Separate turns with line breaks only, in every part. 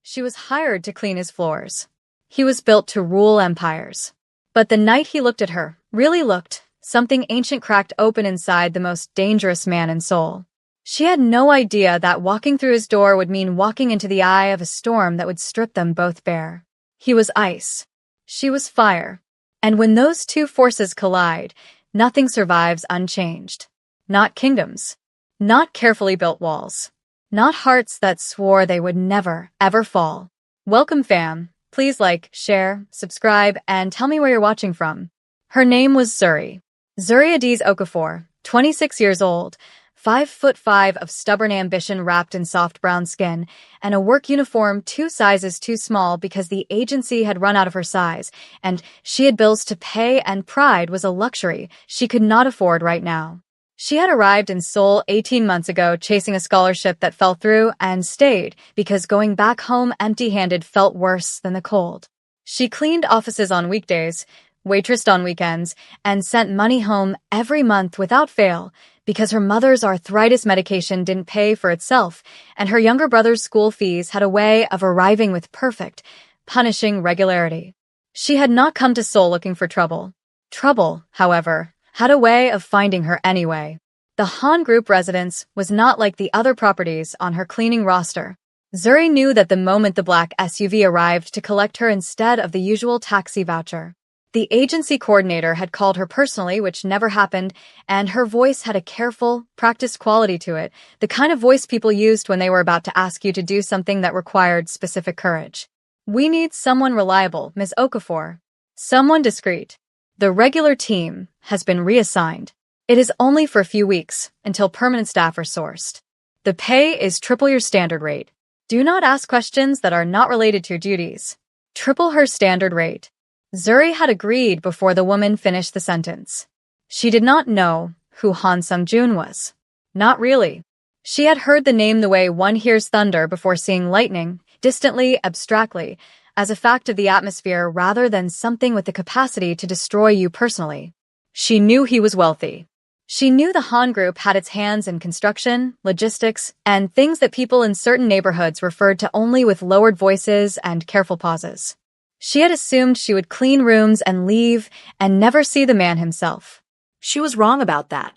She was hired to clean his floors. He was built to rule empires. But the night he looked at her, really looked, something ancient cracked open inside the most dangerous man in Seoul. She had no idea that walking through his door would mean walking into the eye of a storm that would strip them both bare. He was ice. She was fire. And when those two forces collide, nothing survives unchanged. Not kingdoms. Not carefully built walls. Not hearts that swore they would never, ever fall. Welcome, fam. Please like, share, subscribe, and tell me where you're watching from. Her name was Zuri. Zuri Adiz Okafor, 26 years old, 5'5" of stubborn ambition wrapped in soft brown skin, and a work uniform 2 sizes too small because the agency had run out of her size, and she had bills to pay, and pride was a luxury she could not afford right now. She had arrived in Seoul 18 months ago chasing a scholarship that fell through and stayed because going back home empty-handed felt worse than the cold. She cleaned offices on weekdays, waitressed on weekends, and sent money home every month without fail because her mother's arthritis medication didn't pay for itself, and her younger brother's school fees had a way of arriving with perfect, punishing regularity. She had not come to Seoul looking for trouble. Trouble, however, had a way of finding her anyway. The Han Group residence was not like the other properties on her cleaning roster. Zuri knew that the moment the black SUV arrived to collect her instead of the usual taxi voucher. The agency coordinator had called her personally, which never happened, and her voice had a careful, practiced quality to it, the kind of voice people used when they were about to ask you to do something that required specific courage. "We need someone reliable, Ms. Okafor. Someone discreet. The regular team has been reassigned. It is only for a few weeks, until permanent staff are sourced. The pay is triple your standard rate. Do not ask questions that are not related to your duties. Triple her standard rate." Zuri had agreed before the woman finished the sentence. She did not know who Han Sung-jun was. Not really. She had heard the name the way one hears thunder before seeing lightning, distantly, abstractly, as a fact of the atmosphere rather than something with the capacity to destroy you personally. She knew he was wealthy. She knew the Han Group had its hands in construction, logistics, and things that people in certain neighborhoods referred to only with lowered voices and careful pauses. She had assumed she would clean rooms and leave and never see the man himself.
She was wrong about that.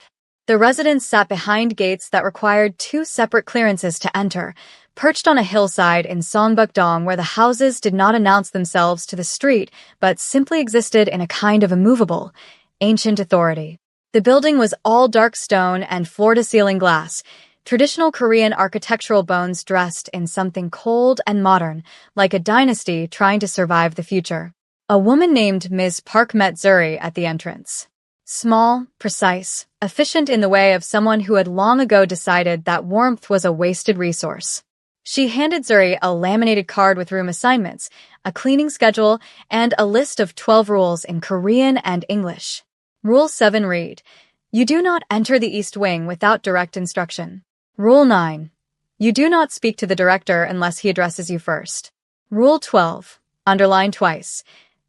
The residence sat behind gates that required 2 separate clearances to enter, perched on a hillside in Songbuk-dong where the houses did not announce themselves to the street but simply existed in a kind of immovable, ancient authority. The building was all dark stone and floor-to-ceiling glass, traditional Korean architectural bones dressed in something cold and modern, like a dynasty trying to survive the future. A woman named Ms. Park met Zuri at the entrance. Small, precise, efficient in the way of someone who had long ago decided that warmth was a wasted resource. She handed Zuri a laminated card with room assignments, a cleaning schedule, and a list of 12 rules in Korean and English. Rule 7 read, "You do not enter the East Wing without direct instruction." Rule 9. You do not speak to the director unless he addresses you first. Rule 12. Underline twice.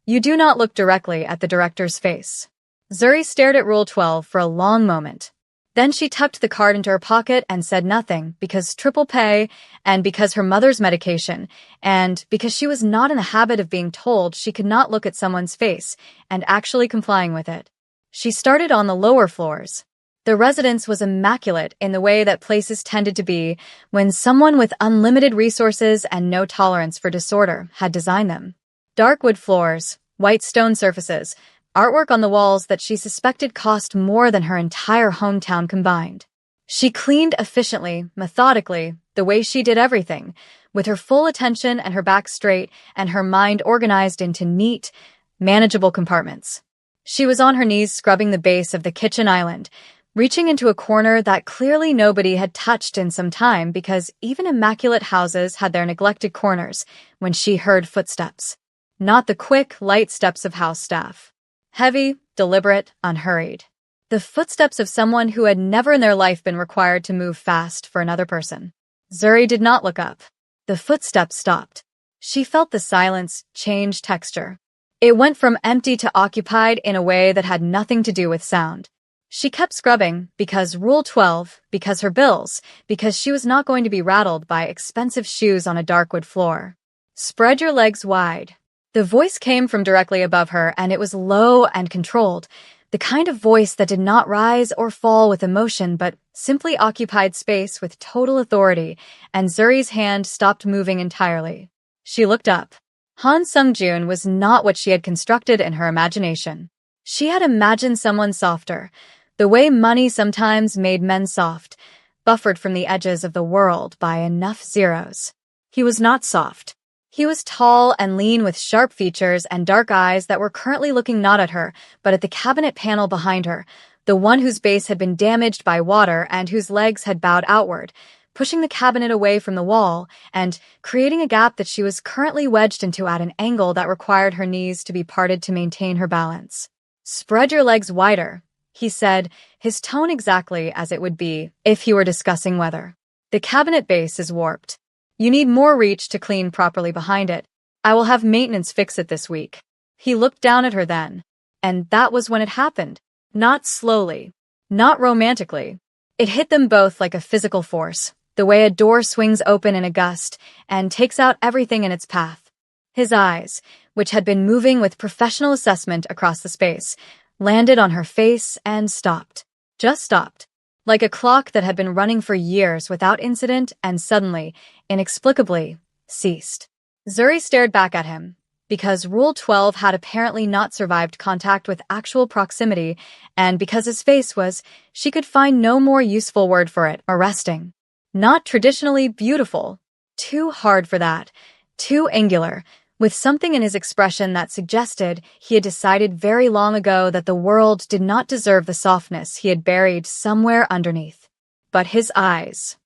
You do not look directly at the director's face. Zuri stared at Rule 12 for a long moment. Then she tucked the card into her pocket and said nothing because triple pay and because her mother's medication and because she was not in the habit of being told she could not look at someone's face and actually complying with it. She started on the lower floors. The residence was immaculate in the way that places tended to be when someone with unlimited resources and no tolerance for disorder had designed them. Dark wood floors, white stone surfaces, artwork on the walls that she suspected cost more than her entire hometown combined. She cleaned efficiently, methodically, the way she did everything, with her full attention and her back straight and her mind organized into neat, manageable compartments. She was on her knees scrubbing the base of the kitchen island, reaching into a corner that clearly nobody had touched in some time because even immaculate houses had their neglected corners when she heard footsteps. Not the quick, light steps of house staff. Heavy, deliberate, unhurried. The footsteps of someone who had never in their life been required to move fast for another person. Zuri did not look up. The footsteps stopped. She felt the silence change texture. It went from empty to occupied in a way that had nothing to do with sound. She kept scrubbing because Rule 12, because her bills, because she was not going to be rattled by expensive shoes on a dark wood floor. Spread your legs wide. The voice came from directly above her, and it was low and controlled, the kind of voice that did not rise or fall with emotion but simply occupied space with total authority, and Zuri's hand stopped moving entirely. She looked up. Han Sung-joon was not what she had constructed in her imagination. She had imagined someone softer, the way money sometimes made men soft, buffered from the edges of the world by enough zeros. He was not soft. He was tall and lean with sharp features and dark eyes that were currently looking not at her, but at the cabinet panel behind her, the one whose base had been damaged by water and whose legs had bowed outward, pushing the cabinet away from the wall and creating a gap that she was currently wedged into at an angle that required her knees to be parted to maintain her balance. "Spread your legs wider," he said, his tone exactly as it would be if he were discussing weather. "The cabinet base is warped. You need more reach to clean properly behind it. I will have maintenance fix it this week." He looked down at her then. And that was when it happened. Not slowly. Not romantically. It hit them both like a physical force, the way a door swings open in a gust and takes out everything in its path. His eyes, which had been moving with professional assessment across the space, landed on her face and stopped. Just stopped. Like a clock that had been running for years without incident and suddenly, inexplicably, ceased. Zuri stared back at him, because Rule 12 had apparently not survived contact with actual proximity, and because his face was, she could find no more useful word for it, arresting. Not traditionally beautiful. Too hard for that. Too angular, with something in his expression that suggested he had decided very long ago that the world did not deserve the softness he had buried somewhere underneath. But his eyes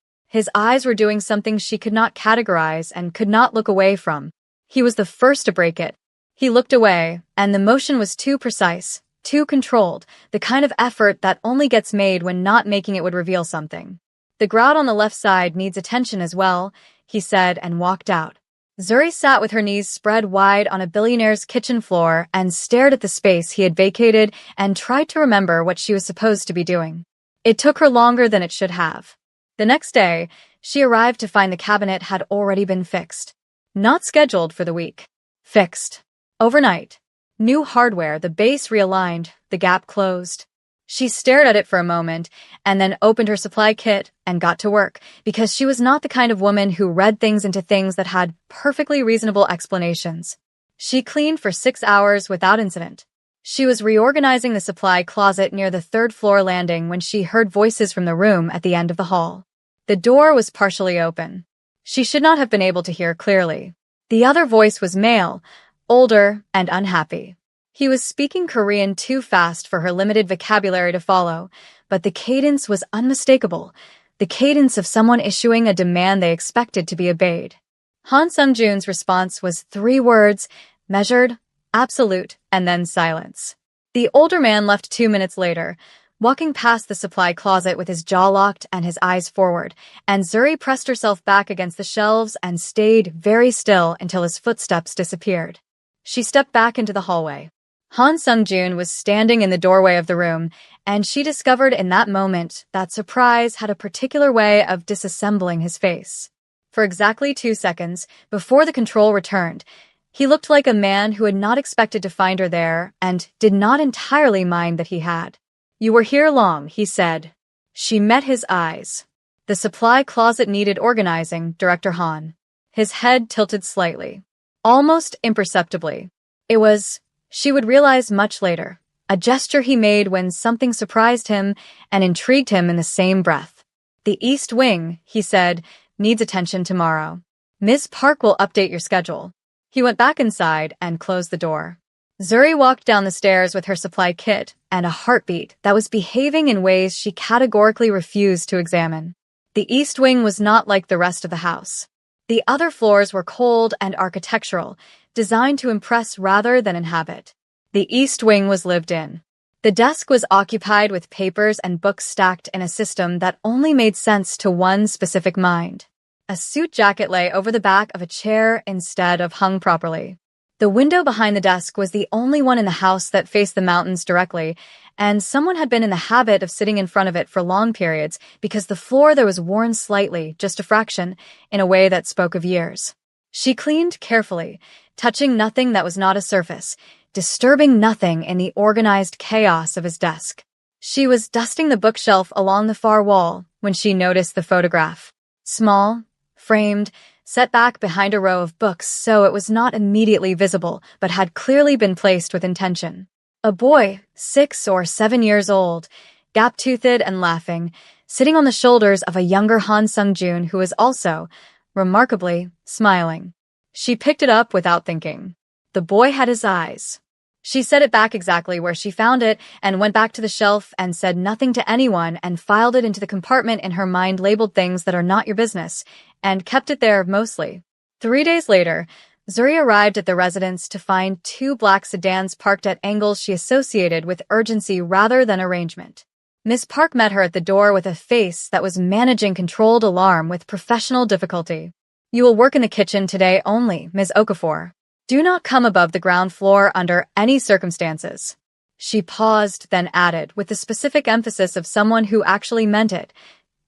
were doing something she could not categorize and could not look away from. He was the first to break it. He looked away, and the motion was too precise, too controlled, the kind of effort that only gets made when not making it would reveal something. "The grout on the left side needs attention as well," he said and walked out. Zuri sat with her knees spread wide on a billionaire's kitchen floor and stared at the space he had vacated and tried to remember what she was supposed to be doing. It took her longer than it should have. The next day, she arrived to find the cabinet had already been fixed. Not scheduled for the week. Fixed. Overnight. New hardware, the base realigned, the gap closed. She stared at it for a moment and then opened her supply kit and got to work, because she was not the kind of woman who read things into things that had perfectly reasonable explanations. She cleaned for 6 hours without incident. She was reorganizing the supply closet near the third-floor landing when she heard voices from the room at the end of the hall. The door was partially open. She should not have been able to hear clearly. The other voice was male, older, and unhappy. He was speaking Korean too fast for her limited vocabulary to follow, but the cadence was unmistakable, the cadence of someone issuing a demand they expected to be obeyed. Han Sung-joon's response was 3 words, measured, absolute, and then silence. The older man left 2 minutes later, walking past the supply closet with his jaw locked and his eyes forward, and Zuri pressed herself back against the shelves and stayed very still until his footsteps disappeared. She stepped back into the hallway. Han Sung-joon was standing in the doorway of the room, and she discovered in that moment that surprise had a particular way of disassembling his face. For exactly 2 seconds, before the control returned, he looked like a man who had not expected to find her there and did not entirely mind that he had. "You were here long," he said. She met his eyes. "The supply closet needed organizing, Director Han." His head tilted slightly. Almost imperceptibly. It was, she would realize much later, a gesture he made when something surprised him and intrigued him in the same breath. "The East Wing," he said, "needs attention tomorrow. Ms. Park will update your schedule." He went back inside and closed the door. Zuri walked down the stairs with her supply kit and a heartbeat that was behaving in ways she categorically refused to examine. The East Wing was not like the rest of the house. The other floors were cold and architectural, designed to impress rather than inhabit. The East Wing was lived in. The desk was occupied with papers and books stacked in a system that only made sense to one specific mind. A suit jacket lay over the back of a chair instead of hung properly. The window behind the desk was the only one in the house that faced the mountains directly, and someone had been in the habit of sitting in front of it for long periods because the floor there was worn slightly, just a fraction, in a way that spoke of years. She cleaned carefully, touching nothing that was not a surface, disturbing nothing in the organized chaos of his desk. She was dusting the bookshelf along the far wall when she noticed the photograph. Small, framed, set back behind a row of books so it was not immediately visible but had clearly been placed with intention. A boy, 6 or 7 years old, gap-toothed and laughing, sitting on the shoulders of a younger Han Sung-joon who was also, remarkably, smiling. She picked it up without thinking. The boy had his eyes. She set it back exactly where she found it and went back to the shelf and said nothing to anyone and filed it into the compartment in her mind labeled things that are not your business, and kept it there mostly. 3 days later, Zuri arrived at the residence to find 2 black sedans parked at angles she associated with urgency rather than arrangement. Miss Park met her at the door with a face that was managing controlled alarm with professional difficulty. "You will work in the kitchen today only, Ms. Okafor. Do not come above the ground floor under any circumstances." She paused, then added, with the specific emphasis of someone who actually meant it.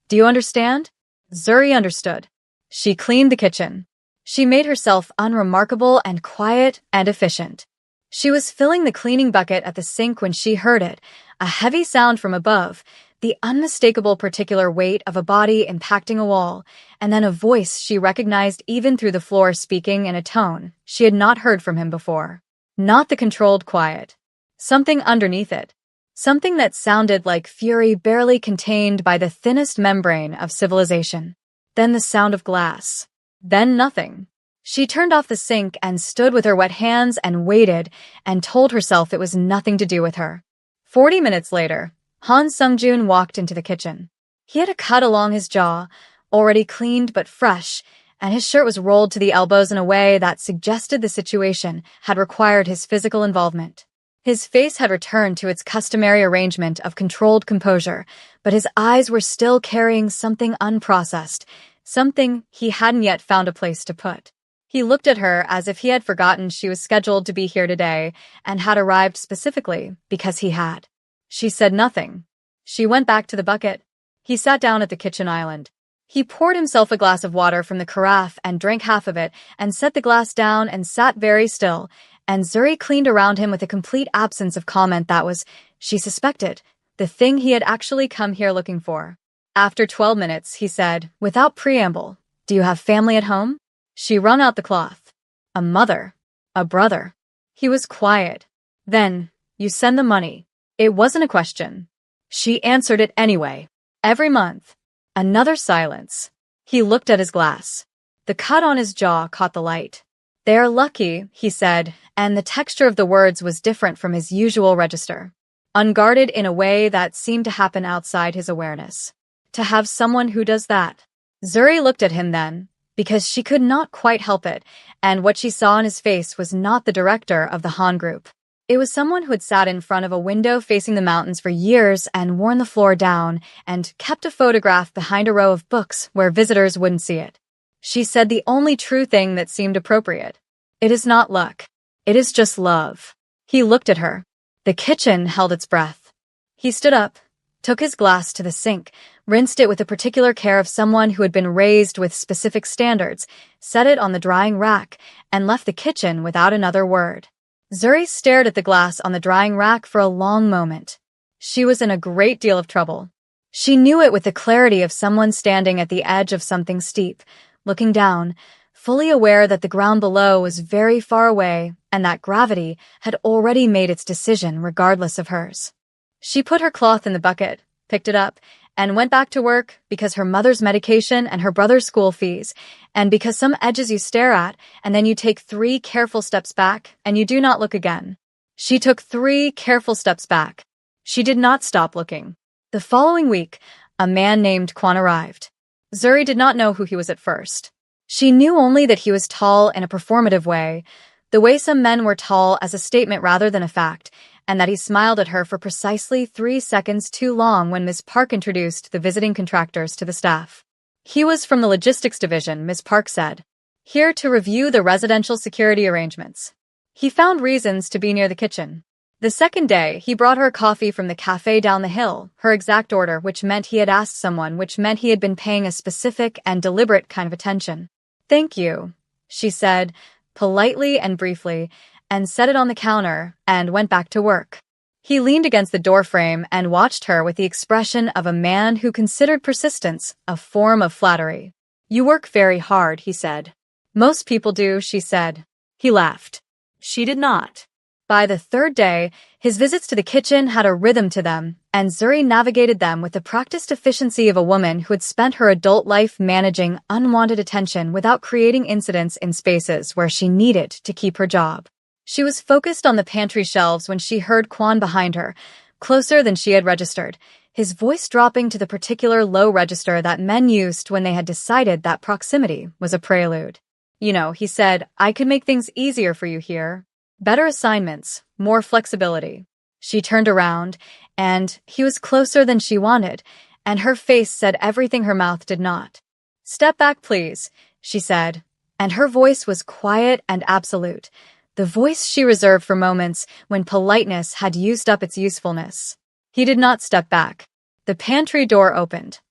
"Do you understand?" Zuri understood. She cleaned the kitchen. She made herself unremarkable and quiet and efficient. She was filling the cleaning bucket at the sink when she heard it, a heavy sound from above, the unmistakable particular weight of a body impacting a wall, and then a voice she recognized even through the floor speaking in a tone she had not heard from him before. Not the controlled quiet. Something underneath it. Something that sounded like fury barely contained by the thinnest membrane of civilization. Then the sound of glass. Then nothing. She turned off the sink and stood with her wet hands and waited and told herself it was nothing to do with her. 40 minutes later, Han Sung-joon walked into the kitchen. He had a cut along his jaw, already cleaned but fresh, and his shirt was rolled to the elbows in a way that suggested the situation had required his physical involvement. His face had returned to its customary arrangement of controlled composure, but his eyes were still carrying something unprocessed, something he hadn't yet found a place to put. He looked at her as if he had forgotten she was scheduled to be here today and had arrived specifically because he had. She said nothing. She went back to the bucket. He sat down at the kitchen island. He poured himself a glass of water from the carafe and drank half of it and set the glass down and sat very still, and Zuri cleaned around him with a complete absence of comment that was, she suspected, the thing he had actually come here looking for. After 12 minutes, he said, without preamble, "Do you have family at home?" She wrung out the cloth. "A mother. A brother." He was quiet. Then, "You send the money." It wasn't a question. She answered it anyway. "Every month." Another silence. He looked at his glass. The cut on his jaw caught the light. "They are lucky," he said, and the texture of the words was different from his usual register. Unguarded in a way that seemed to happen outside his awareness. To have someone who does that. Zuri looked at him then, because she could not quite help it, and what she saw in his face was not the director of the Han group. It was someone who had sat in front of a window facing the mountains for years and worn the floor down and kept a photograph behind a row of books where visitors wouldn't see it. She said the only true thing that seemed appropriate. "It is not luck. It is just love." He looked at her. The kitchen held its breath. He stood up, took his glass to the sink, rinsed it with the particular care of someone who had been raised with specific standards, set it on the drying rack, and left the kitchen without another word. Zuri stared at the glass on the drying rack for a long moment. She was in a great deal of trouble. She knew it with the clarity of someone standing at the edge of something steep, looking down, fully aware that the ground below was very far away and that gravity had already made its decision regardless of hers. She put her cloth in the bucket, picked it up, and went back to work because her mother's medication and her brother's school fees, and because some edges you stare at and then you take 3 careful steps back and you do not look again. She took 3 careful steps back. She did not stop looking. The following week, a man named Kwon arrived. Zuri did not know who he was at first. She knew only that he was tall in a performative way, the way some men were tall as a statement rather than a fact, and that he smiled at her for precisely 3 seconds too long when Ms. Park introduced the visiting contractors to the staff. He was from the logistics division, Ms. Park said, here to review the residential security arrangements. He found reasons to be near the kitchen. The second day, he brought her coffee from the cafe down the hill, her exact order, which meant he had asked someone, which meant he had been paying a specific and deliberate kind of attention. "Thank you," she said, politely and briefly, and set it on the counter and went back to work. He leaned against the doorframe and watched her with the expression of a man who considered persistence a form of flattery. "You work very hard," he said. "Most people do," she said. He laughed.
She did not.
By the third day, his visits to the kitchen had a rhythm to them, and Zuri navigated them with the practiced efficiency of a woman who had spent her adult life managing unwanted attention without creating incidents in spaces where she needed to keep her job. She was focused on the pantry shelves when she heard Quan behind her, closer than she had registered, his voice dropping to the particular low register that men used when they had decided that proximity was a prelude. "You know," he said, "I could make things easier for you here. Better assignments, more flexibility." She turned around, and he was closer than she wanted, and her face said everything her mouth did not. "Step back, please," she said, and her voice was quiet and absolute, the voice she reserved for moments when politeness had used up its usefulness. He did not step back. The pantry door opened.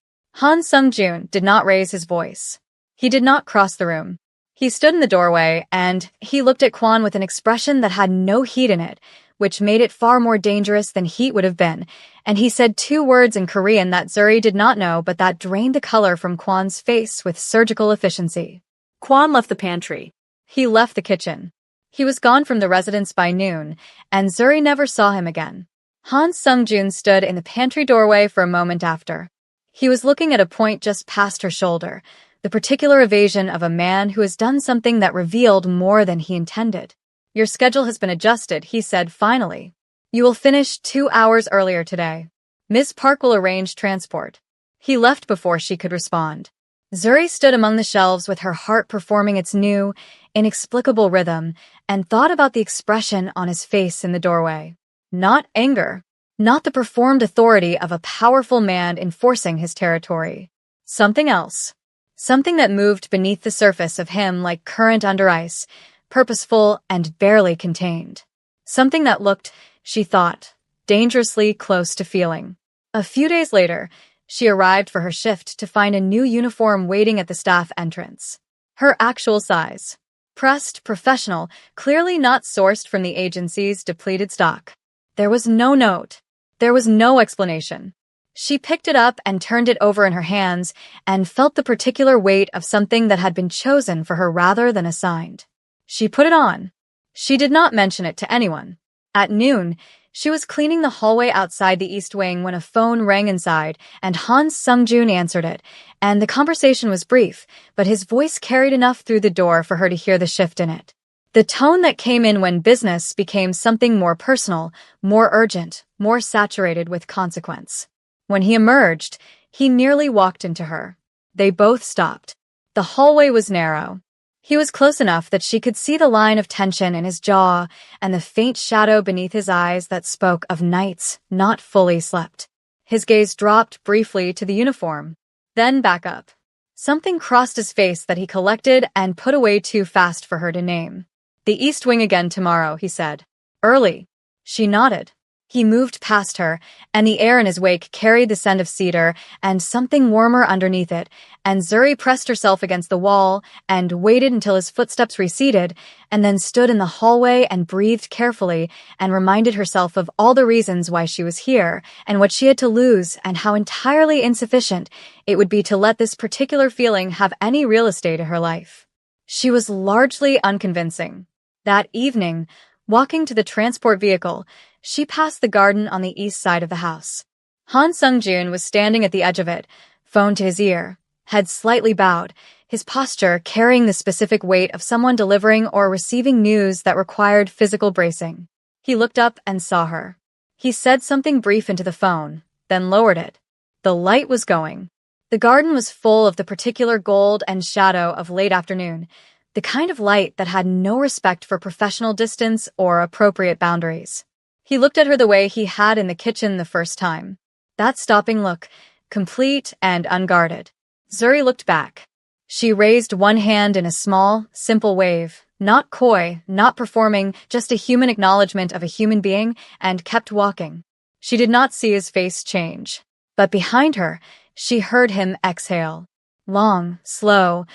Han Sung-joon did not raise his voice. He did not cross the room. He stood in the doorway, and he looked at Quan with an expression that had no heat in it, which made it far more dangerous than heat would have been, and he said two words in Korean that Zuri did not know but that drained the color from Quan's face with surgical efficiency.
Quan left the pantry.
He left the kitchen. He was gone from the residence by noon, and Zuri never saw him again. Han Sung-joon stood in the pantry doorway for a moment after. He was looking at a point just past her shoulder, the particular evasion of a man who has done something that revealed more than he intended. "Your schedule has been adjusted," he said finally. "You will finish 2 hours earlier today. Miss Park will arrange transport." He left before she could respond. Zuri stood among the shelves with her heart performing its new, inexplicable rhythm, and thought about the expression on his face in the doorway. Not anger. Not the performed authority of a powerful man enforcing his territory. Something else. Something that moved beneath the surface of him like current under ice, purposeful and barely contained. Something that looked, she thought, dangerously close to feeling. A few days later, she arrived for her shift to find a new uniform waiting at the staff entrance. Her actual size. Pressed, professional, clearly not sourced from the agency's depleted stock. There was no note. There was no explanation. She picked it up and turned it over in her hands and felt the particular weight of something that had been chosen for her rather than assigned. She put it on. She did not mention it to anyone. At noon, she was cleaning the hallway outside the East Wing when a phone rang inside, and Han Sung-joon answered it, and the conversation was brief, but his voice carried enough through the door for her to hear the shift in it. The tone that came in when business became something more personal, more urgent, more saturated with consequence. When he emerged, he nearly walked into her. They both stopped. The hallway was narrow. He was close enough that she could see the line of tension in his jaw and the faint shadow beneath his eyes that spoke of nights not fully slept. His gaze dropped briefly to the uniform, then back up. Something crossed his face that he collected and put away too fast for her to name. "The East Wing again tomorrow," he said. "Early." She nodded. He moved past her, and the air in his wake carried the scent of cedar and something warmer underneath it, and Zuri pressed herself against the wall and waited until his footsteps receded, and then stood in the hallway and breathed carefully and reminded herself of all the reasons why she was here and what she had to lose and how entirely insufficient it would be to let this particular feeling have any real estate in her life. She was largely unconvincing. That evening, walking to the transport vehicle, she passed the garden on the east side of the house. Han Sung-joon was standing at the edge of it, phone to his ear, head slightly bowed, his posture carrying the specific weight of someone delivering or receiving news that required physical bracing. He looked up and saw her. He said something brief into the phone, then lowered it. The light was going. The garden was full of the particular gold and shadow of late afternoon, the kind of light that had no respect for professional distance or appropriate boundaries. He looked at her the way he had in the kitchen the first time. That stopping look, complete and unguarded. Zuri looked back. She raised one hand in a small, simple wave, not coy, not performing, just a human acknowledgement of a human being, and kept walking. She did not see his face change. But behind her, she heard him exhale. Long, slow,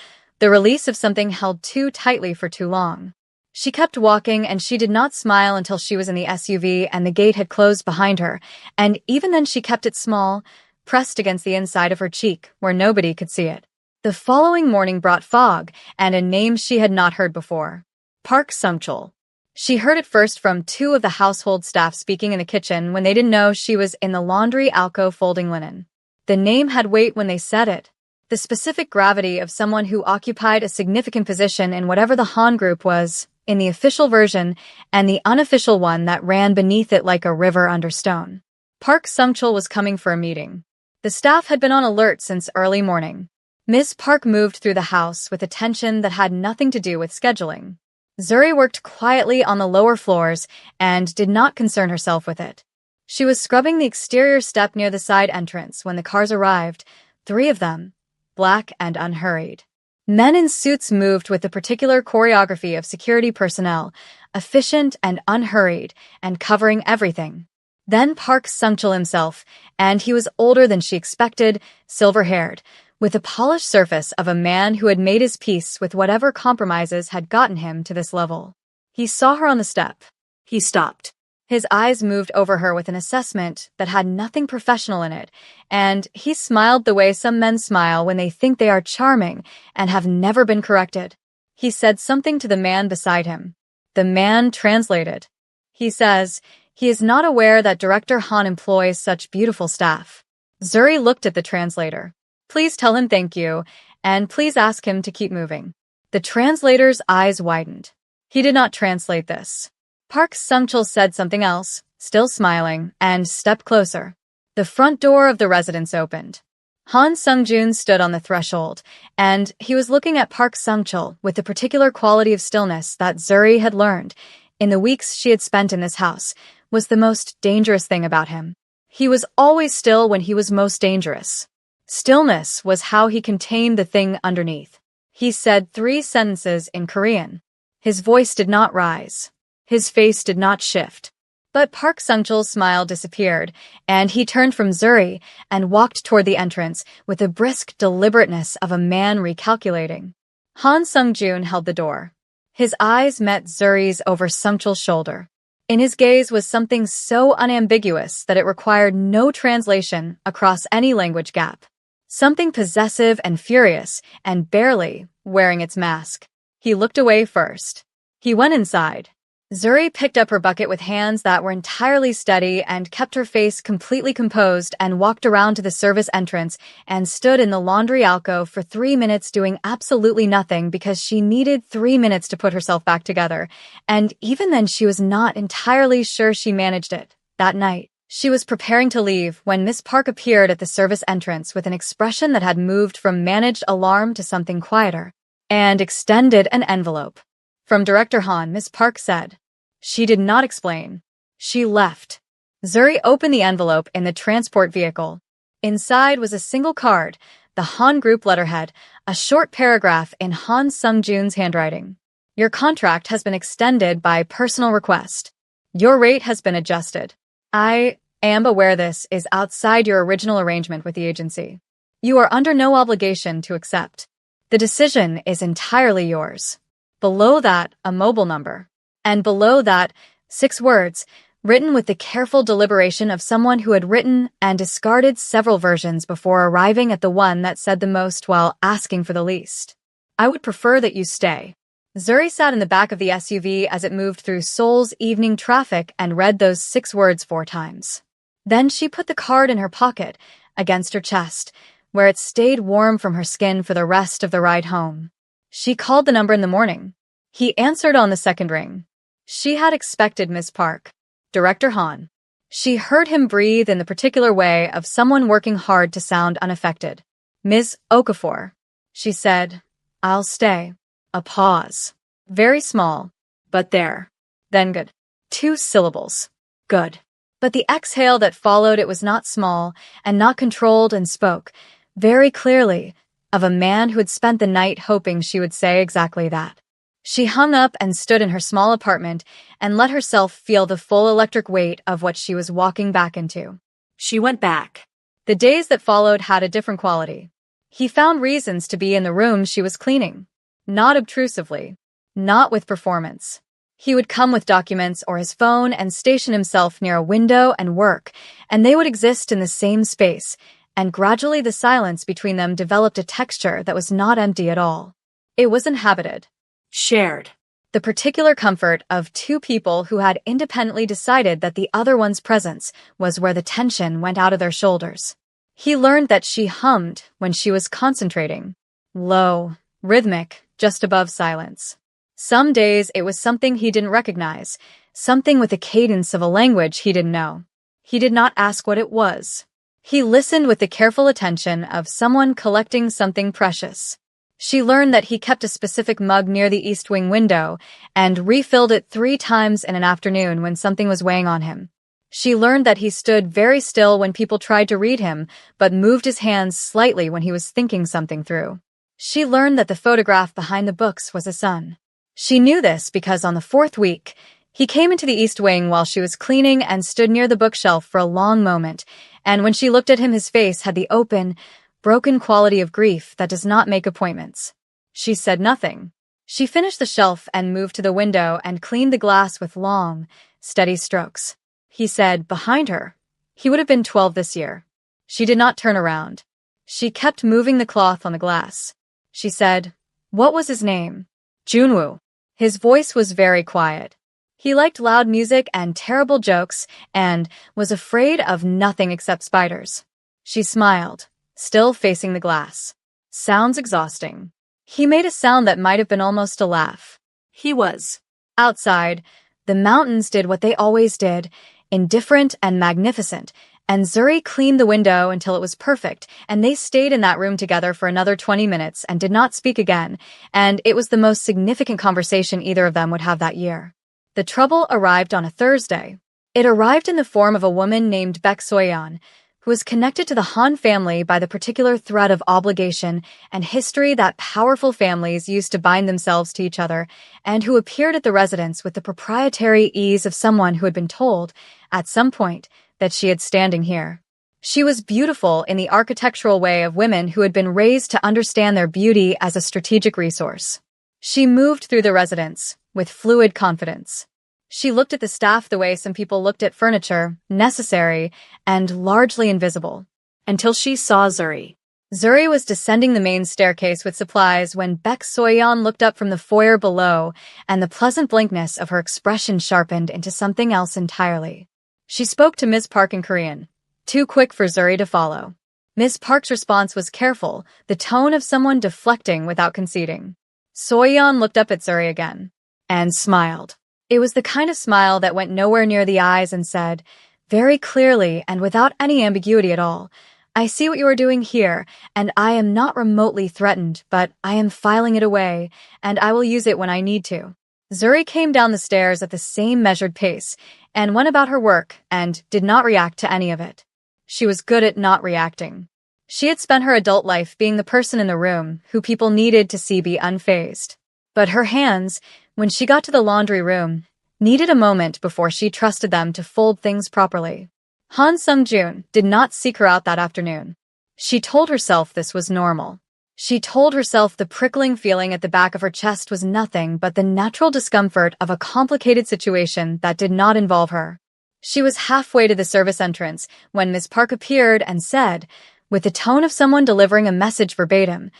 the release of something held too tightly for too long. She kept walking, and she did not smile until she was in the SUV and the gate had closed behind her, and even then she kept it small, pressed against the inside of her cheek, where nobody could see it. The following morning brought fog, and a name she had not heard before. Park Sung-chul. She heard it first from two of the household staff speaking in the kitchen when they didn't know she was in the laundry alcove folding linen. The name had weight when they said it. The specific gravity of someone who occupied a significant position in whatever the Han group was, in the official version, and the unofficial one that ran beneath it like a river under stone. Park Sung-chul was coming for a meeting. The staff had been on alert since early morning. Ms. Park moved through the house with attention that had nothing to do with scheduling. Zuri worked quietly on the lower floors and did not concern herself with it. She was scrubbing the exterior step near the side entrance when the cars arrived, 3 of them, black and unhurried. Men in suits moved with the particular choreography of security personnel, efficient and unhurried, and covering everything. Then Park Sung-chul himself, and he was older than she expected, silver-haired, with the polished surface of a man who had made his peace with whatever compromises had gotten him to this level. He saw her on the step. He stopped. His eyes moved over her with an assessment that had nothing professional in it, and he smiled the way some men smile when they think they are charming and have never been corrected. He said something to the man beside him. The man translated. He says, he is not aware that Director Han employs such beautiful staff. Zuri looked at the translator. Please tell him thank you, and please ask him to keep moving. The translator's eyes widened. He did not translate this. Park Sung-chul said something else, still smiling, and stepped closer. The front door of the residence opened. Han Sung-jun stood on the threshold, and he was looking at Park Sung-chul with the particular quality of stillness that Zuri had learned, in the weeks she had spent in this house, was the most dangerous thing about him. He was always still when he was most dangerous. Stillness was how he contained the thing underneath. He said 3 sentences in Korean. His voice did not rise. His face did not shift. But Park Sung-chul's smile disappeared, and he turned from Zuri and walked toward the entrance with the brisk deliberateness of a man recalculating. Han Sung-jun held the door. His eyes met Zuri's over Sung-chul's shoulder. In his gaze was something so unambiguous that it required no translation across any language gap. Something possessive and furious, and barely wearing its mask. He looked away first. He went inside. Zuri picked up her bucket with hands that were entirely steady and kept her face completely composed and walked around to the service entrance and stood in the laundry alcove for 3 minutes doing absolutely nothing because she needed 3 minutes to put herself back together, and even then she was not entirely sure she managed it. That night, she was preparing to leave when Miss Park appeared at the service entrance with an expression that had moved from managed alarm to something quieter, and extended an envelope. From Director Han, Miss Park said. She did not explain. She left. Zuri opened the envelope in the transport vehicle. Inside was a single card, the Han Group letterhead, a short paragraph in Han Sung-jun's handwriting. Your contract has been extended by personal request. Your rate has been adjusted. I am aware this is outside your original arrangement with the agency. You are under no obligation to accept. The decision is entirely yours. Below that, a mobile number. And below that, 6 words, written with the careful deliberation of someone who had written and discarded several versions before arriving at the one that said the most while asking for the least. I would prefer that you stay. Zuri sat in the back of the SUV as it moved through Seoul's evening traffic and read those 6 words 4 times. Then she put the card in her pocket, against her chest, where it stayed warm from her skin for the rest of the ride home. She called the number in the morning. He answered on the 2nd ring. She had expected Miss Park. Director Han. She heard him breathe in the particular way of someone working hard to sound unaffected. Ms. Okafor. She said, I'll stay. A pause. Very small, but there. Then good. 2 syllables. Good. But the exhale that followed it was not small and not controlled and spoke, very clearly, of a man who had spent the night hoping she would say exactly that. She hung up and stood in her small apartment and let herself feel the full electric weight of what she was walking back into. She went back. The days that followed had a different quality. He found reasons to be in the room she was cleaning. Not obtrusively. Not with performance. He would come with documents or his phone and station himself near a window and work, and they would exist in the same space, and gradually the silence between them developed a texture that was not empty at all. It was inhabited.
Shared.
The particular comfort of two people who had independently decided that the other one's presence was where the tension went out of their shoulders. He learned that she hummed when she was concentrating. Low, rhythmic, just above silence. Some days it was something he didn't recognize, something with the cadence of a language he didn't know. He did not ask what it was. He listened with the careful attention of someone collecting something precious. She learned that he kept a specific mug near the east wing window and refilled it 3 times in an afternoon when something was weighing on him. She learned that he stood very still when people tried to read him, but moved his hands slightly when he was thinking something through. She learned that the photograph behind the books was a son. She knew this because on the 4th week, he came into the east wing while she was cleaning and stood near the bookshelf for a long moment, and when she looked at him his face had the open, broken quality of grief that does not make appointments. She said nothing. She finished the shelf and moved to the window and cleaned the glass with long, steady strokes. He said, behind her. He would have been 12 this year. She did not turn around. She kept moving the cloth on the glass. She said, what was his name? Junwoo. His voice was very quiet. He liked loud music and terrible jokes and was afraid of nothing except spiders. She smiled, still facing the glass. Sounds exhausting. He made a sound that might have been almost a laugh.
He was.
Outside, the mountains did what they always did, indifferent and magnificent, and Zuri cleaned the window until it was perfect, and they stayed in that room together for another 20 minutes and did not speak again, and it was the most significant conversation either of them would have that year. The trouble arrived on a Thursday. It arrived in the form of a woman named Baek Soyeon, who was connected to the Han family by the particular thread of obligation and history that powerful families used to bind themselves to each other, and who appeared at the residence with the proprietary ease of someone who had been told, at some point, that she had standing here. She was beautiful in the architectural way of women who had been raised to understand their beauty as a strategic resource. She moved through the residence with fluid confidence. She looked at the staff the way some people looked at furniture, necessary and largely invisible, until she saw Zuri. Zuri was descending the main staircase with supplies when Baek Soyeon looked up from the foyer below, and the pleasant blankness of her expression sharpened into something else entirely. She spoke to Ms. Park in Korean, too quick for Zuri to follow. Ms. Park's response was careful, the tone of someone deflecting without conceding. Soyeon looked up at Zuri again, and smiled. It was the kind of smile that went nowhere near the eyes and said, very clearly and without any ambiguity at all, I see what you are doing here, and I am not remotely threatened, but I am filing it away, and I will use it when I need to. Zuri came down the stairs at the same measured pace, and went about her work, and did not react to any of it. She was good at not reacting. She had spent her adult life being the person in the room who people needed to see be unfazed. But her hands, when she got to the laundry room, needed a moment before she trusted them to fold things properly. Han Sung-joon did not seek her out that afternoon. She told herself this was normal. She told herself the prickling feeling at the back of her chest was nothing but the natural discomfort of a complicated situation that did not involve her. She was halfway to the service entrance when Ms. Park appeared and said, with the tone of someone delivering a message verbatim,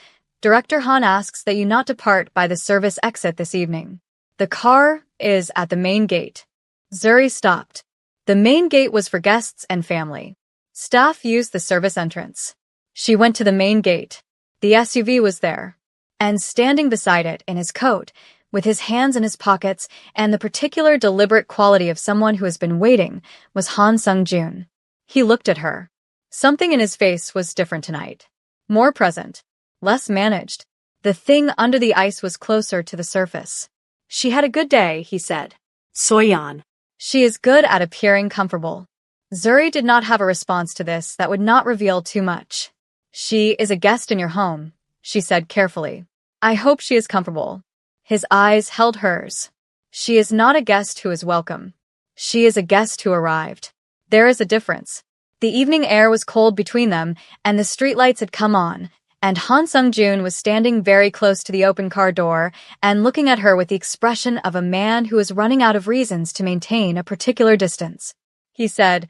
Director Han asks that you not depart by the service exit this evening. The car is at the main gate. Zuri stopped. The main gate was for guests and family. Staff used the service entrance. She went to the main gate. The SUV was there, and standing beside it in his coat, with his hands in his pockets and the particular deliberate quality of someone who has been waiting, was Han Sung-joon. He looked at her. Something in his face was different tonight. More present. Less managed. The thing under the ice was closer to the surface. She had a good day, he said.
Soyeon.
She is good at appearing comfortable. Zuri did not have a response to this that would not reveal too much. She is a guest in your home, she said carefully. I hope she is comfortable. His eyes held hers. She is not a guest who is welcome. She is a guest who arrived. There is a difference. The evening air was cold between them, and the streetlights had come on, and Han Sung-joon was standing very close to the open car door and looking at her with the expression of a man who is running out of reasons to maintain a particular distance. He said,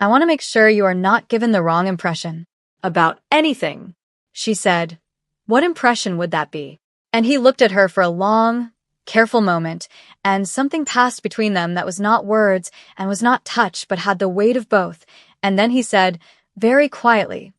"I want to make sure you are not given the wrong impression."
About anything.
She said, "What impression would that be?" And he looked at her for a long, careful moment, and something passed between them that was not words and was not touch but had the weight of both, and then he said, very quietly,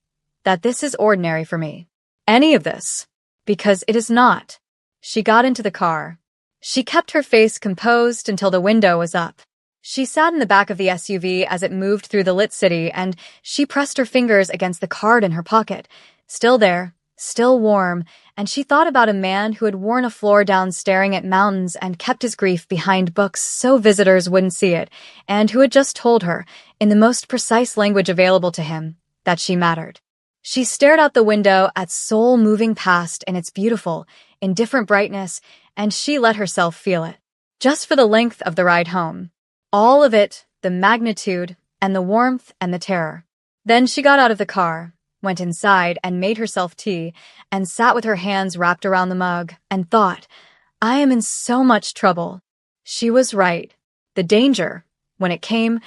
that this is ordinary for me. Any of this. Because it is not. She got into the car. She kept her face composed until the window was up. She sat in the back of the SUV as it moved through the lit city, and she pressed her fingers against the card in her pocket. Still there, still warm, and she thought about a man who had worn a floor down staring at mountains and kept his grief behind books so visitors wouldn't see it, and who had just told her, in the most precise language available to him, that she mattered. She stared out the window at Seoul moving past in its beautiful, indifferent brightness, and she let herself feel it. Just for the length of the ride home. All of it, the magnitude, and the warmth and the terror. Then she got out of the car, went inside and made herself tea, and sat with her hands wrapped around the mug, and thought, I am in so much trouble. She was right. The danger, when it came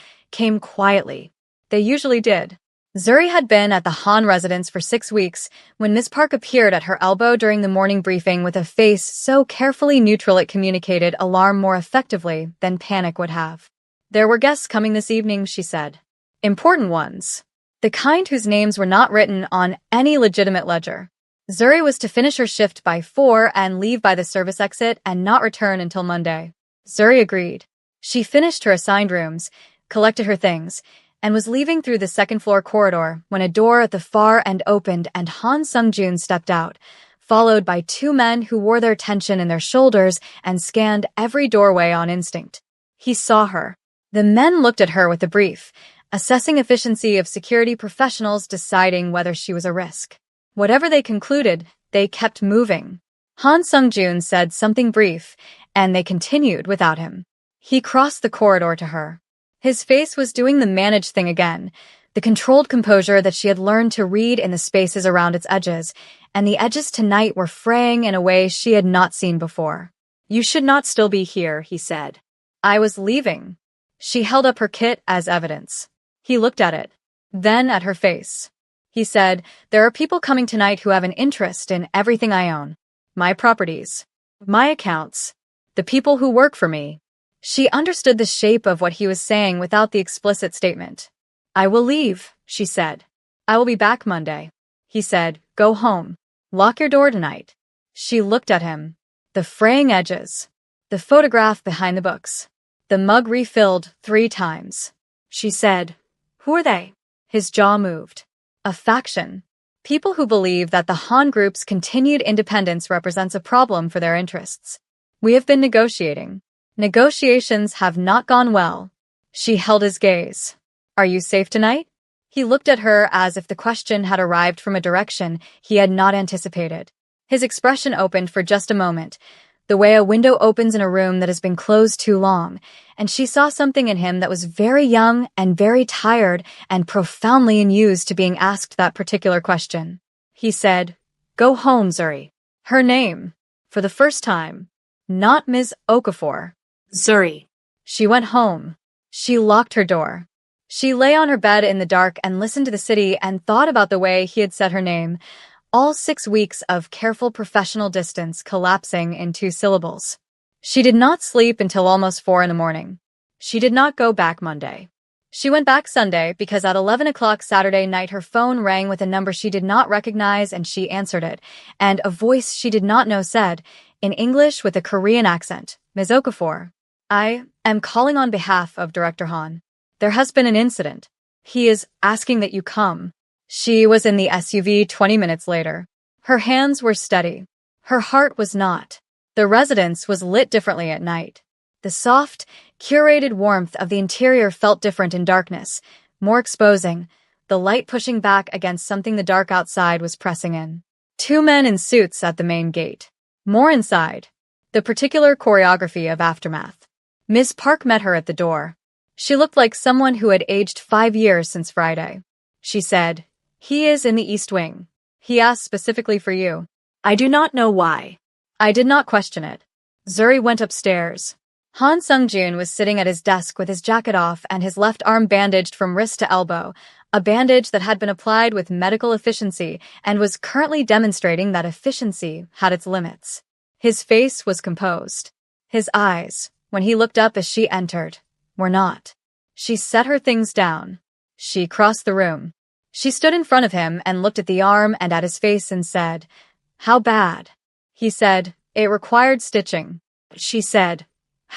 quietly. They usually did. Zuri had been at the Han residence for 6 weeks when Miss Park appeared at her elbow during the morning briefing with a face so carefully neutral it communicated alarm more effectively than panic would have. There were guests coming this evening, she said. Important ones. The kind whose names were not written on any legitimate ledger. Zuri was to finish her shift by 4 and leave by the service exit and not return until Monday. Zuri agreed. She finished her assigned rooms, collected her things, and was leaving through the second-floor corridor when a door at the far end opened and Han Sung-joon stepped out, followed by 2 men who wore their tension in their shoulders and scanned every doorway on instinct. He saw her. The men looked at her with a brief, assessing efficiency of security professionals deciding whether she was a risk. Whatever they concluded, they kept moving. Han Sung-joon said something brief, and they continued without him. He crossed the corridor to her. His face was doing the managed thing again, the controlled composure that she had learned to read in the spaces around its edges, and the edges tonight were fraying in a way she had not seen before. You should not still be here, he said. I was leaving. She held up her kit as evidence. He looked at it, then at her face. He said, there are people coming tonight who have an interest in everything I own. My properties. My accounts. The people who work for me. She understood the shape of what he was saying without the explicit statement. I will leave, she said. I will be back Monday. He said, go home. Lock your door tonight. She looked at him. The fraying edges. The photograph behind the books. The mug refilled 3 times. She said, who are they? His jaw moved. A faction. People who believe that the Han Group's continued independence represents a problem for their interests. We have been negotiating. Negotiations have not gone well. She held his gaze. Are you safe tonight? He looked at her as if the question had arrived from a direction he had not anticipated. His expression opened for just a moment, the way a window opens in a room that has been closed too long, and she saw something in him that was very young and very tired and profoundly unused to being asked that particular question. He said, go home, Zuri. Her name. For the first time. Not Ms. Okafor.
Zuri.
She went home. She locked her door. She lay on her bed in the dark and listened to the city and thought about the way he had said her name, all 6 weeks of careful professional distance collapsing in 2 syllables. She did not sleep until almost 4 in the morning. She did not go back Monday. She went back Sunday because at 11 o'clock Saturday night her phone rang with a number she did not recognize and she answered it, and a voice she did not know said, in English with a Korean accent, Ms. Okafor. I am calling on behalf of Director Han. There has been an incident. He is asking that you come. She was in the SUV 20 minutes later. Her hands were steady. Her heart was not. The residence was lit differently at night. The soft, curated warmth of the interior felt different in darkness, more exposing, the light pushing back against something the dark outside was pressing in. 2 men in suits at the main gate. More inside. The particular choreography of aftermath. Miss Park met her at the door. She looked like someone who had aged 5 years since Friday. She said, he is in the East Wing. He asked specifically for you.
I do not know why.
I did not question it. Zuri went upstairs. Han Sung-jun was sitting at his desk with his jacket off and his left arm bandaged from wrist to elbow, a bandage that had been applied with medical efficiency and was currently demonstrating that efficiency had its limits. His face was composed. His eyes, when he looked up as she entered, were not. She set her things down. She crossed the room. She stood in front of him and looked at the arm and at his face and said, "How bad?" He said, "It required stitching." She said,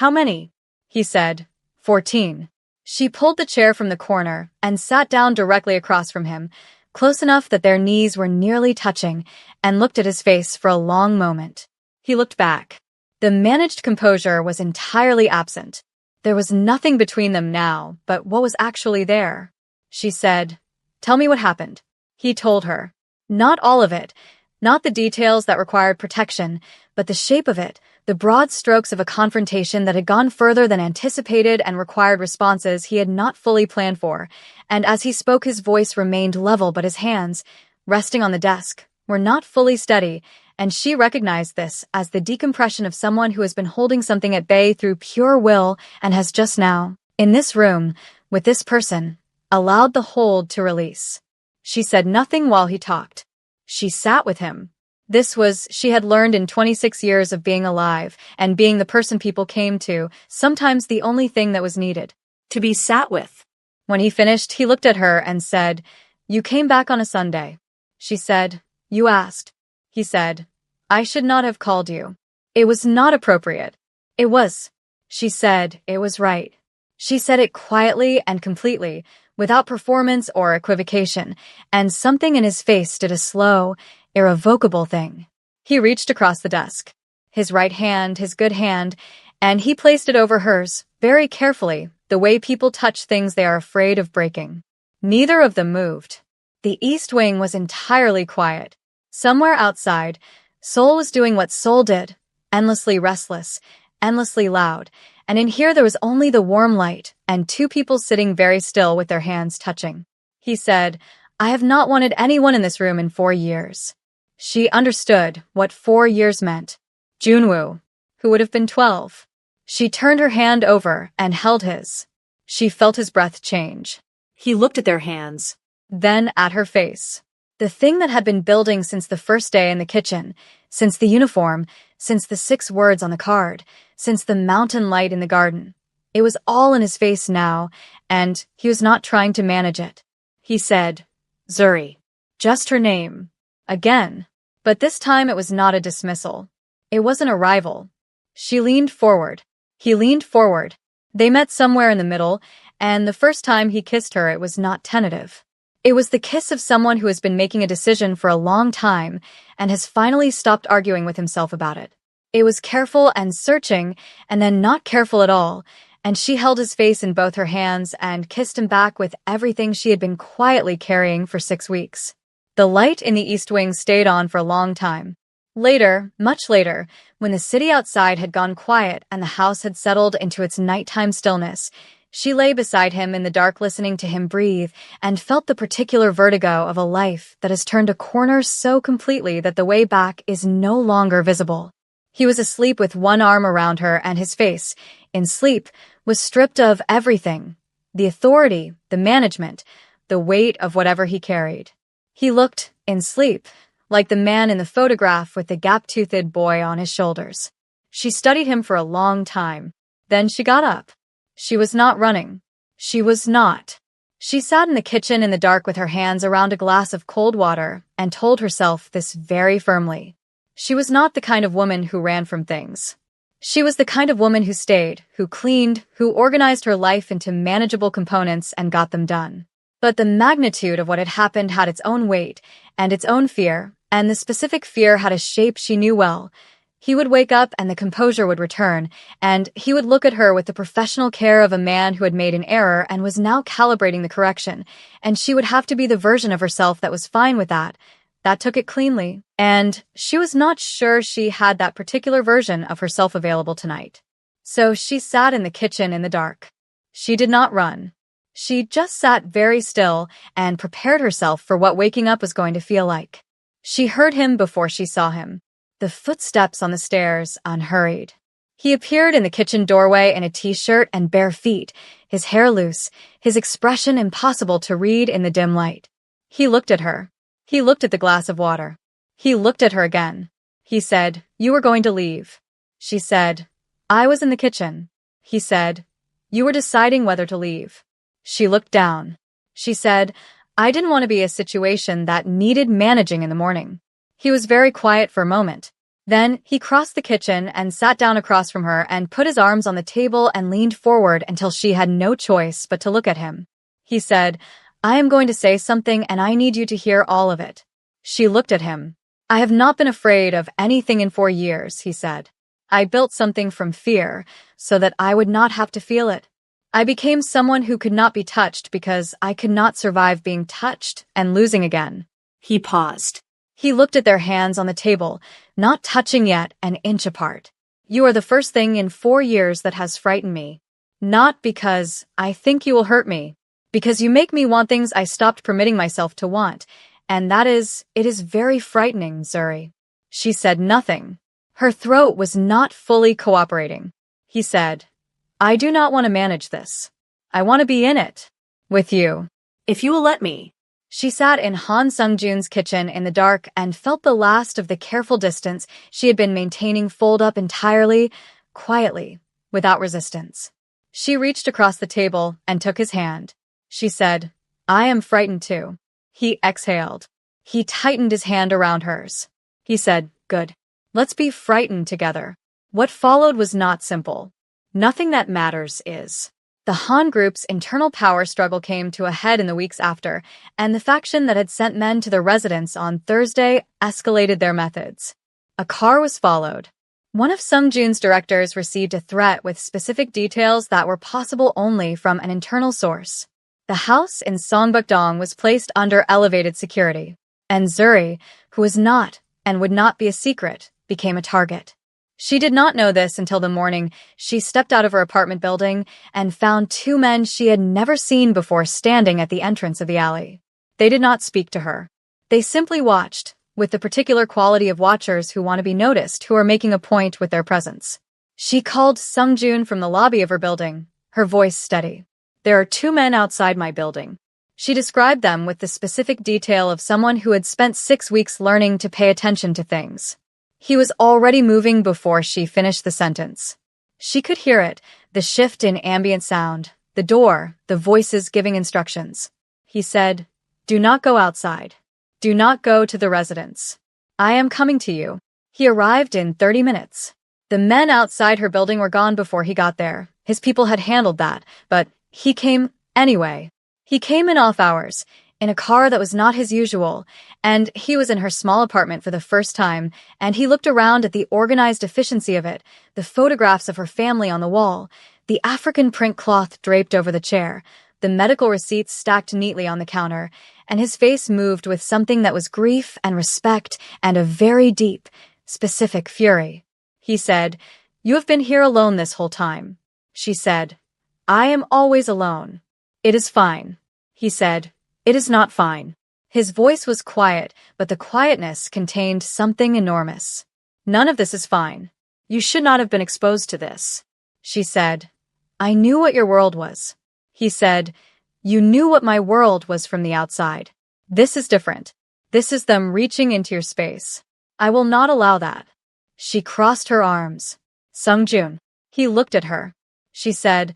"How many?" He said, 14. She pulled the chair from the corner and sat down directly across from him, close enough that their knees were nearly touching, and looked at his face for a long moment. He looked back. The managed composure was entirely absent. There was nothing between them now but what was actually there. She said, "Tell me what happened." He told her. Not all of it, not the details that required protection, but the shape of it, the broad strokes of a confrontation that had gone further than anticipated and required responses he had not fully planned for, and as he spoke his voice remained level but his hands, resting on the desk, were not fully steady, and she recognized this as the decompression of someone who has been holding something at bay through pure will and has just now, in this room, with this person, allowed the hold to release. She said nothing while he talked. She sat with him. This was, she had learned in 26 years of being alive and being the person people came to, sometimes the only thing that was needed.
To be sat with.
When he finished, he looked at her and said, "You came back on a Sunday." She said, "You asked." He said, "I should not have called you. It was not appropriate." It was. She said, "It was right." She said it quietly and completely, without performance or equivocation, and something in his face did a slow, irrevocable thing. He reached across the desk. His right hand, his good hand, and he placed it over hers, very carefully, the way people touch things they are afraid of breaking. Neither of them moved. The East Wing was entirely quiet. Somewhere outside, Seoul was doing what Seoul did, endlessly restless, endlessly loud, and in here there was only the warm light and two people sitting very still with their hands touching. He said, "I have not wanted anyone in this room in 4 years." She understood what 4 years meant. Junwoo, who would have been 12. She turned her hand over and held his. She felt his breath change.
He looked at their hands.
Then at her face. The thing that had been building since the first day in the kitchen, since the uniform, since the 6 words on the card, since the mountain light in the garden. It was all in his face now, and he was not trying to manage it. He said, "Zuri." Just her name. Again. But this time it was not a dismissal. It was an arrival. She leaned forward. He leaned forward. They met somewhere in the middle, and the first time he kissed her it was not tentative. It was the kiss of someone who has been making a decision for a long time and has finally stopped arguing with himself about it. It was careful and searching, and then not careful at all, and she held his face in both her hands and kissed him back with everything she had been quietly carrying for 6 weeks. The light in the East Wing stayed on for a long time. Later, much later, when the city outside had gone quiet and the house had settled into its nighttime stillness, she lay beside him in the dark listening to him breathe and felt the particular vertigo of a life that has turned a corner so completely that the way back is no longer visible. He was asleep with one arm around her and his face, in sleep, was stripped of everything, the authority, the management, the weight of whatever he carried. He looked, in sleep, like the man in the photograph with the gap-toothed boy on his shoulders. She studied him for a long time. Then she got up. She was not running. She was not. She sat in the kitchen in the dark with her hands around a glass of cold water and told herself this very firmly. She was not the kind of woman who ran from things. She was the kind of woman who stayed, who cleaned, who organized her life into manageable components and got them done. But the magnitude of what had happened had its own weight and its own fear, and the specific fear had a shape she knew well. He would wake up and the composure would return, and he would look at her with the professional care of a man who had made an error and was now calibrating the correction, and she would have to be the version of herself that was fine with that. That took it cleanly, and she was not sure she had that particular version of herself available tonight. So she sat in the kitchen in the dark. She did not run. She just sat very still and prepared herself for what waking up was going to feel like. She heard him before she saw him. The footsteps on the stairs, unhurried. He appeared in the kitchen doorway in a t-shirt and bare feet, his hair loose, his expression impossible to read in the dim light. He looked at her. He looked at the glass of water. He looked at her again. He said, "You were going to leave." She said, "I was in the kitchen." He said, "You were deciding whether to leave." She looked down. She said, "I didn't want to be a situation that needed managing in the morning." He was very quiet for a moment. Then he crossed the kitchen and sat down across from her and put his arms on the table and leaned forward until she had no choice but to look at him. He said, "I am going to say something and I need you to hear all of it." She looked at him. "I have not been afraid of anything in 4 years," he said. "I built something from fear so that I would not have to feel it. I became someone who could not be touched because I could not survive being touched and losing again."
He paused.
He looked at their hands on the table, not touching yet, an inch apart. "You are the first thing in 4 years that has frightened me. Not because I think you will hurt me, because you make me want things I stopped permitting myself to want, and it is very frightening, Zuri." She said nothing. Her throat was not fully cooperating. He said, "I do not want to manage this. I want to be in it. With you.
If you will let me."
She sat in Han Sung-jun's kitchen in the dark and felt the last of the careful distance she had been maintaining fold up entirely, quietly, without resistance. She reached across the table and took his hand. She said, "I am frightened too." He exhaled. He tightened his hand around hers. He said, "Good. Let's be frightened together." What followed was not simple. Nothing that matters is. The Han group's internal power struggle came to a head in the weeks after, and the faction that had sent men to their residence on Thursday escalated their methods. A car was followed. One of Sung-jun's directors received a threat with specific details that were possible only from an internal source. The house in Songbuk-dong was placed under elevated security, and Zuri, who was not and would not be a secret, became a target. She did not know this until the morning she stepped out of her apartment building and found 2 men she had never seen before standing at the entrance of the alley. They did not speak to her. They simply watched, with the particular quality of watchers who want to be noticed, who are making a point with their presence. She called Sung-jun from the lobby of her building, her voice steady. "There are 2 men outside my building." She described them with the specific detail of someone who had spent 6 weeks learning to pay attention to things. He was already moving before she finished the sentence. She could hear it, the shift in ambient sound, the door, the voices giving instructions. He said, "Do not go outside. Do not go to the residence. I am coming to you." He arrived in 30 minutes. The men outside her building were gone before he got there. His people had handled that, but he came anyway. He came in off hours, in a car that was not his usual, and he was in her small apartment for the first time, and he looked around at the organized efficiency of it, the photographs of her family on the wall, the African print cloth draped over the chair, the medical receipts stacked neatly on the counter, and his face moved with something that was grief and respect and a very deep, specific fury. He said, "You have been here alone this whole time." She said, "I am always alone." "It is fine." He said, "It is not fine." His voice was quiet, but the quietness contained something enormous. "None of this is fine. You should not have been exposed to this." She said, "I knew what your world was." He said, "You knew what my world was from the outside. This is different. This is them reaching into your space. I will not allow that." She crossed her arms. "Sung-jun." He looked at her. She said,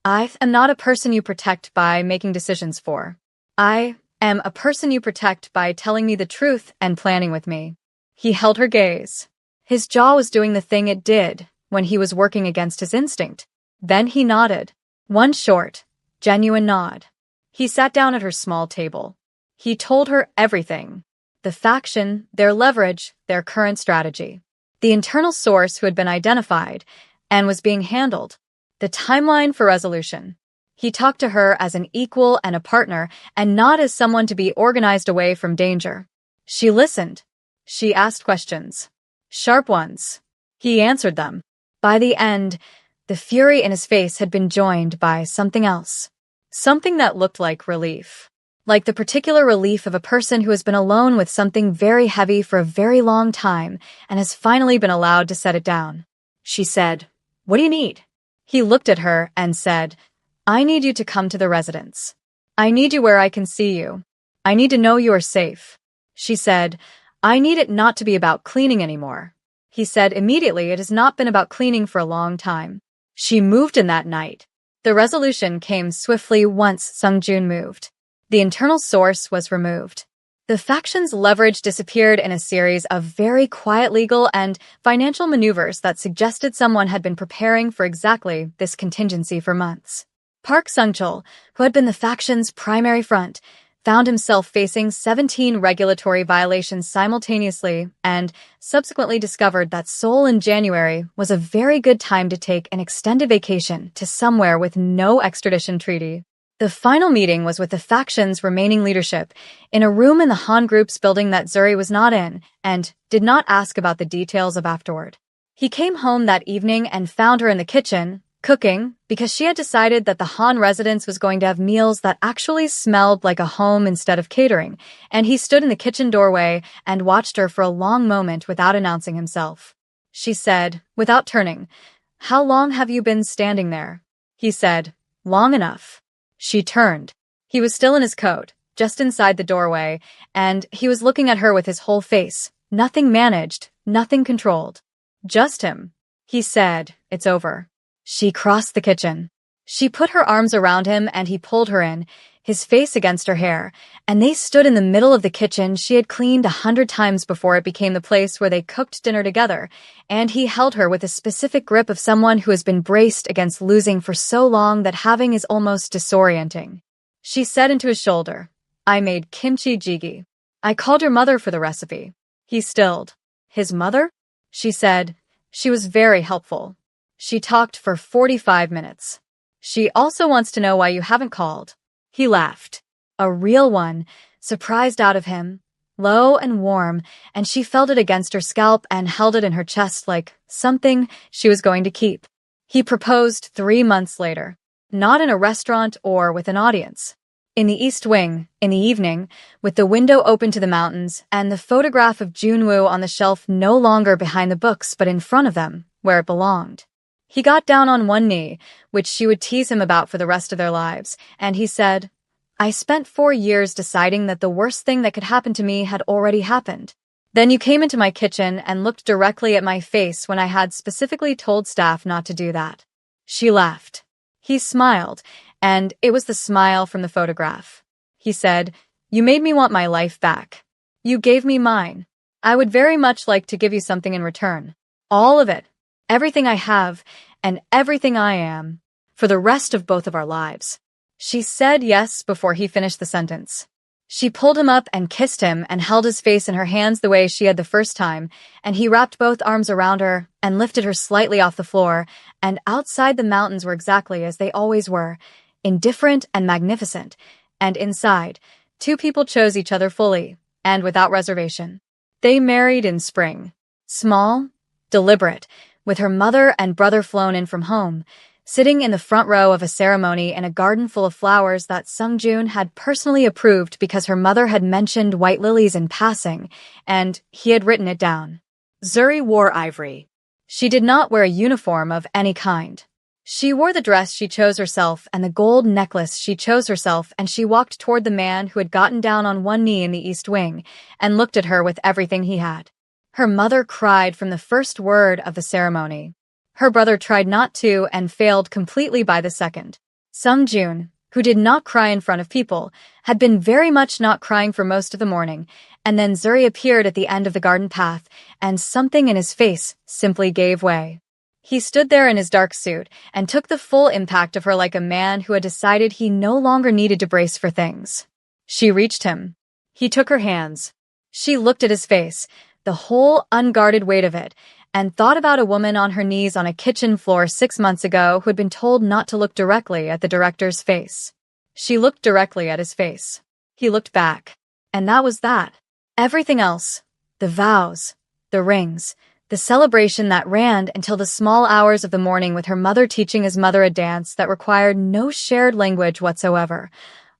"I am not a person you protect by making decisions for. I am a person you protect by telling me the truth and planning with me." He held her gaze. His jaw was doing the thing it did when he was working against his instinct. Then he nodded. One short, genuine nod. He sat down at her small table. He told her everything. The faction, their leverage, their current strategy. The internal source who had been identified and was being handled. The timeline for resolution. He talked to her as an equal and a partner, and not as someone to be organized away from danger. She listened. She asked questions. Sharp ones. He answered them. By the end, the fury in his face had been joined by something else. Something that looked like relief. like the particular relief of a person who has been alone with something very heavy for a very long time and has finally been allowed to set it down.
She said, "What do you need?"
He looked at her and said, "I need you to come to the residence. I need you where I can see you. I need to know you are safe." She said, "I need it not to be about cleaning anymore." He said immediately, "It has not been about cleaning for a long time." She moved in that night. The resolution came swiftly once Sungjun moved. The internal source was removed. The faction's leverage disappeared in a series of very quiet legal and financial maneuvers that suggested someone had been preparing for exactly this contingency for months. Park Sung-chul, who had been the faction's primary front, found himself facing 17 regulatory violations simultaneously and subsequently discovered that Seoul in January was a very good time to take an extended vacation to somewhere with no extradition treaty. The final meeting was with the faction's remaining leadership in a room in the Han Group's building that Zuri was not in and did not ask about the details of afterward. He came home that evening and found her in the kitchen, cooking, because she had decided that the Han residence was going to have meals that actually smelled like a home instead of catering, and he stood in the kitchen doorway and watched her for a long moment without announcing himself. She said, without turning, "How long have you been standing there?" He said, "Long enough." She turned. He was still in his coat, just inside the doorway, and he was looking at her with his whole face, nothing managed, nothing controlled. "Just him." He said, "It's over." She crossed the kitchen. She put her arms around him and he pulled her in, his face against her hair, and they stood in the middle of the kitchen she had cleaned 100 times before it became the place where they cooked dinner together, and he held her with a specific grip of someone who has been braced against losing for so long that having is almost disorienting. She said into his shoulder, "I made kimchi jjigae. I called your mother for the recipe." He stilled. "His mother?" She said. "She was very helpful. She talked for 45 minutes. She also wants to know why you haven't called." He laughed. A real one, surprised out of him, low and warm, and she felt it against her scalp and held it in her chest like something she was going to keep. He proposed 3 months later, not in a restaurant or with an audience. In the East Wing, in the evening, with the window open to the mountains and the photograph of Junwoo on the shelf no longer behind the books but in front of them, where it belonged. He got down on one knee, which she would tease him about for the rest of their lives, and he said, "I spent 4 years deciding that the worst thing that could happen to me had already happened. Then you came into my kitchen and looked directly at my face when I had specifically told staff not to do that." She laughed. He smiled, and it was the smile from the photograph. He said, "You made me want my life back. You gave me mine. I would very much like to give you something in return. All of it. Everything I have, and everything I am, for the rest of both of our lives." She said yes before he finished the sentence. She pulled him up and kissed him and held his face in her hands the way she had the first time, and he wrapped both arms around her and lifted her slightly off the floor, and outside the mountains were exactly as they always were, indifferent and magnificent, and inside, 2 people chose each other fully, and without reservation. They married in spring. Small, deliberate, with her mother and brother flown in from home, sitting in the front row of a ceremony in a garden full of flowers that Sungjun had personally approved because her mother had mentioned white lilies in passing, and he had written it down.
Zuri wore ivory.
She did not wear a uniform of any kind. She wore the dress she chose herself and the gold necklace she chose herself, and she walked toward the man who had gotten down on one knee in the East Wing and looked at her with everything he had. Her mother cried from the first word of the ceremony. Her brother tried not to and failed completely by the second. Sungjun, who did not cry in front of people, had been very much not crying for most of the morning, and then Zuri appeared at the end of the garden path, and something in his face simply gave way. He stood there in his dark suit and took the full impact of her like a man who had decided he no longer needed to brace for things. She reached him. He took her hands. She looked at his face, the whole unguarded weight of it, and thought about a woman on her knees on a kitchen floor 6 months ago who had been told not to look directly at the director's face. She looked directly at his face. He looked back. And that was that. Everything else, the vows, the rings, the celebration that ran until the small hours of the morning with her mother teaching his mother a dance that required no shared language whatsoever,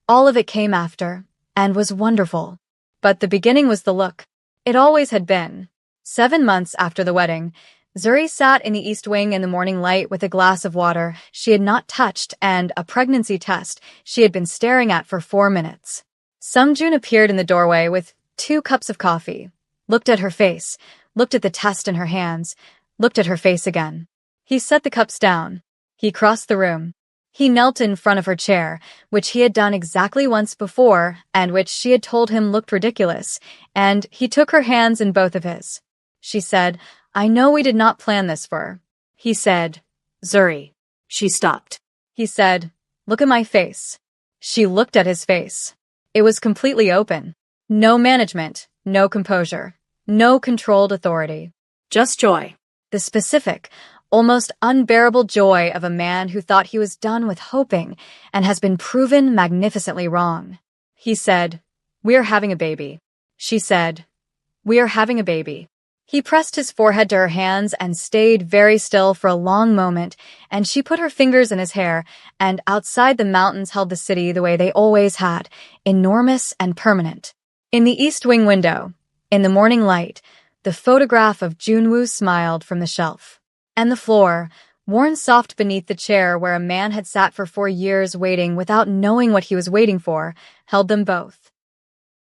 all of it came after, and was wonderful. But the beginning was the look. It always had been. 7 months after the wedding, Zuri sat in the East Wing in the morning light with a glass of water she had not touched and a pregnancy test she had been staring at for 4 minutes. Sungjoon appeared in the doorway with 2 cups of coffee, looked at her face, looked at the test in her hands, looked at her face again. He set the cups down. He crossed the room. He knelt in front of her chair, which he had done exactly once before and which she had told him looked ridiculous, and he took her hands in both of his. She said, "I know we did not plan this for." He said,
Zuri. She stopped.
He said, "Look at my face." She looked at his face. It was completely open. No management, no composure, no controlled authority.
Just joy.
The specific, almost unbearable joy of a man who thought he was done with hoping and has been proven magnificently wrong. He said, "We are having a baby." She said, "We are having a baby." He pressed his forehead to her hands and stayed very still for a long moment, and she put her fingers in his hair, and outside the mountains held the city the way they always had, enormous and permanent. In the East Wing window, in the morning light, the photograph of Junwoo smiled from the shelf. And the floor, worn soft beneath the chair where a man had sat for 4 years waiting without knowing what he was waiting for, held them both.